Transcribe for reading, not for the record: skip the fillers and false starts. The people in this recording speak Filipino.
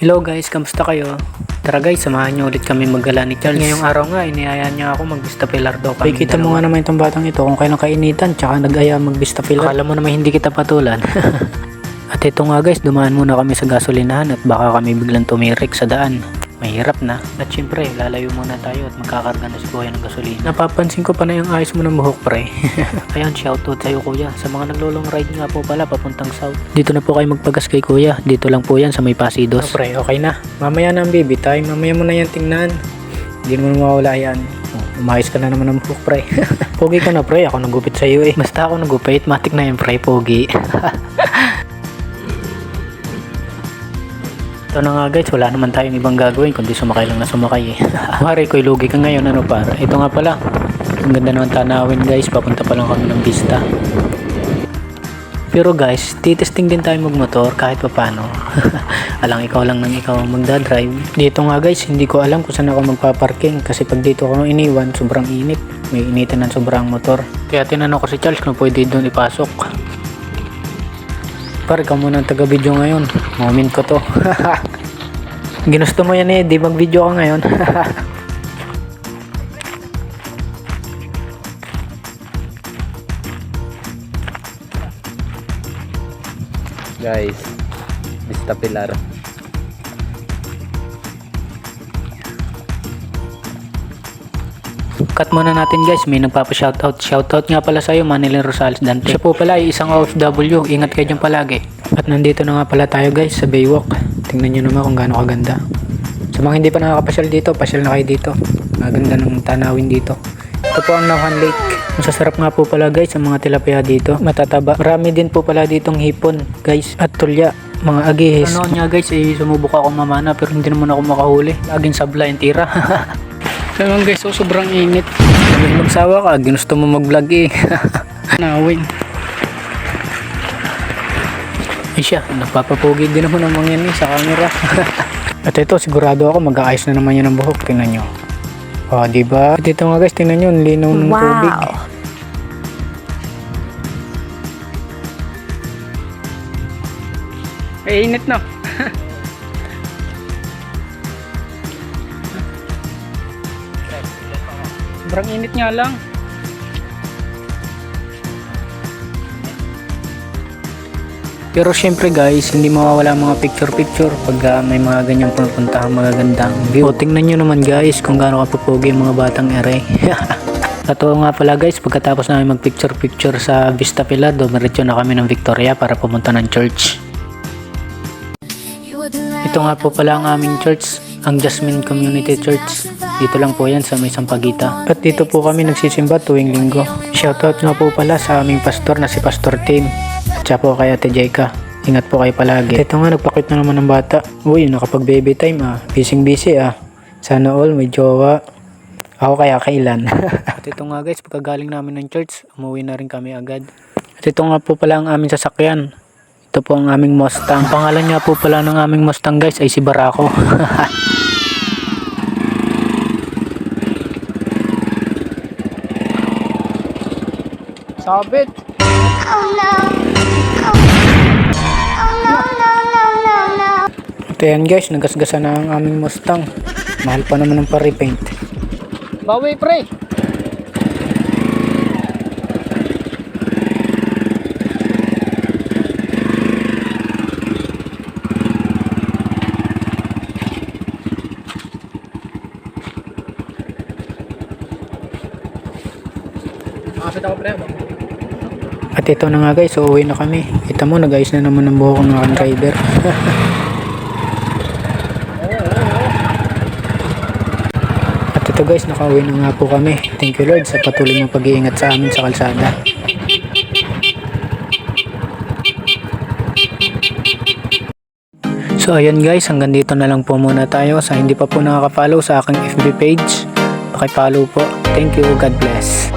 Hello guys, kamusta kayo? Tara guys, samahan niyo ulit kami maggala ni Charles. Ngayong araw nga, inihaya niya ako mag-Vista Pilar daw kami. Kita mo nga naman itong batang ito kung kailan kainitan, tsaka nag-aya mag-Vista Pilar. Akala mo naman hindi kita patulan. At ito nga guys, dumaan muna kami sa gasolinahan at baka kami biglang tumirik sa daan. Mahirap na. At syempre, lalayo muna tayo at magkakarga na si kuya ng gasolina. Napapansin ko pa na yung ayos mo ng buhok pre. Ayan, shoutout sa'yo kuya. Sa mga naglolong ride nga po pala papuntang south. Dito na po kayo magpagas kay kuya. Dito lang po yan sa may Pasidos. Oh, pre, okay na. Mamaya na ang baby time. Mamaya mo na yan tingnan. Hindi naman mawawala yan. Umayos ka na naman ng buhok pre. Pogi ka na pre. Ako nagupit sa'yo eh. Basta ako nagupit. Matik na yan pre. Pogi. Ito na nga guys, wala naman tayong ibang gagawin kundi sumakay lang na sumakay eh. Mari ko'y lugi ka ngayon, ano para? Ito nga pala, ang ganda naman tanawin guys, papunta pa lang kami ng Vista. Pero guys, titesting din tayo magmotor kahit pa paano. Alang ikaw lang nang ikaw magdadrive. Dito nga guys, hindi ko alam kung saan ako magpaparking kasi pag dito ako iniwan, sobrang init. May initan ng sobrang motor. Kaya tinanong ko si Charles kung pwede doon ipasok. Pare, ka muna ang taga-video ngayon. Moment ko to. Ginusto mo yan eh, di mag-video ka ngayon. Guys, Vista Pilar. Cut muna natin guys, may nagpapa-shoutout. Shoutout nga pala sa'yo, Manilyn Rosales Dante. Siya po pala ay isang OFW. Ingat kayo dyan palagi. At nandito na nga pala tayo guys sa Baywalk. Tingnan nyo naman kung gaano kaganda. Sa mga hindi pa nakakapasyal dito, pasyal na kayo dito. Maganda ng tanawin dito. Ito po ang Nauhan Lake. Masasarap nga po pala guys ang mga tilapia dito. Matataba. Marami din po pala ditong hipon guys. At tulya, mga agihis. Ano nga guys, sumubok ako mamana pero hindi naman ako makahuli. Laging sabla yung tira. Naman guys, sobrang init. Pag magsawa ka, ginusto mo mag-vlog eh. Nawin. Ay siya, nagpapapogi din naman naman yan eh sa camera. At ito, sigurado ako mag-aayos na naman yan ng buhok. Tingnan nyo. O, diba? At ito nga guys, tingnan nyo, linaw ng tubig. Ay, init na. Sobrang init nga lang. Pero syempre guys, hindi mawawala mga picture pag may mga ganyang pupuntahan magagandang view. O tingnan nyo naman guys kung gaano kapupogi yung mga batang ere. At oo nga pala guys, pagkatapos namin mag picture sa Vista Pilar, dumiretso na kami ng Victoria para pumunta ng church. Ito nga po pala ang aming church, ang Jasmine Community Church. Dito lang po yan sa may Sampaguita. At dito po kami nagsisimba tuwing linggo. Shoutout nga po pala sa aming pastor na si Pastor Tim. At siya po kay Ate Jaika. Ingat po kayo palagi. Ito nga, nagpakit na naman ng bata. Uy, nakapag baby time ah. Busy ah. Sana all may jowa. Ako kaya kailan. At ito nga guys, pagkagaling namin ng church, umuwi na rin kami agad. At ito nga po pala ang aming sasakyan. Ito po ang aming Mustang. Ang pangalan nga po pala ng aming Mustang guys ay si Barako. Sabit. Oh no. Oh no, no, no, no, no. Ito yan guys, nagasgasa na ang aming Mustang. Mahal pa naman ng pa-repaint. Bawi pre. At ito na nga guys, uuwi na kami. Kita mo, nag-ayos na naman ng buhok ng aking driver. At ito guys, nakauwi na nga po kami. Thank you Lord sa patuloy ng pag-iingat sa amin sa kalsada. So ayun guys, hanggang dito na lang po muna tayo. Sa hindi pa po nakaka-follow sa aking FB page, paki-follow po. Thank you, God bless.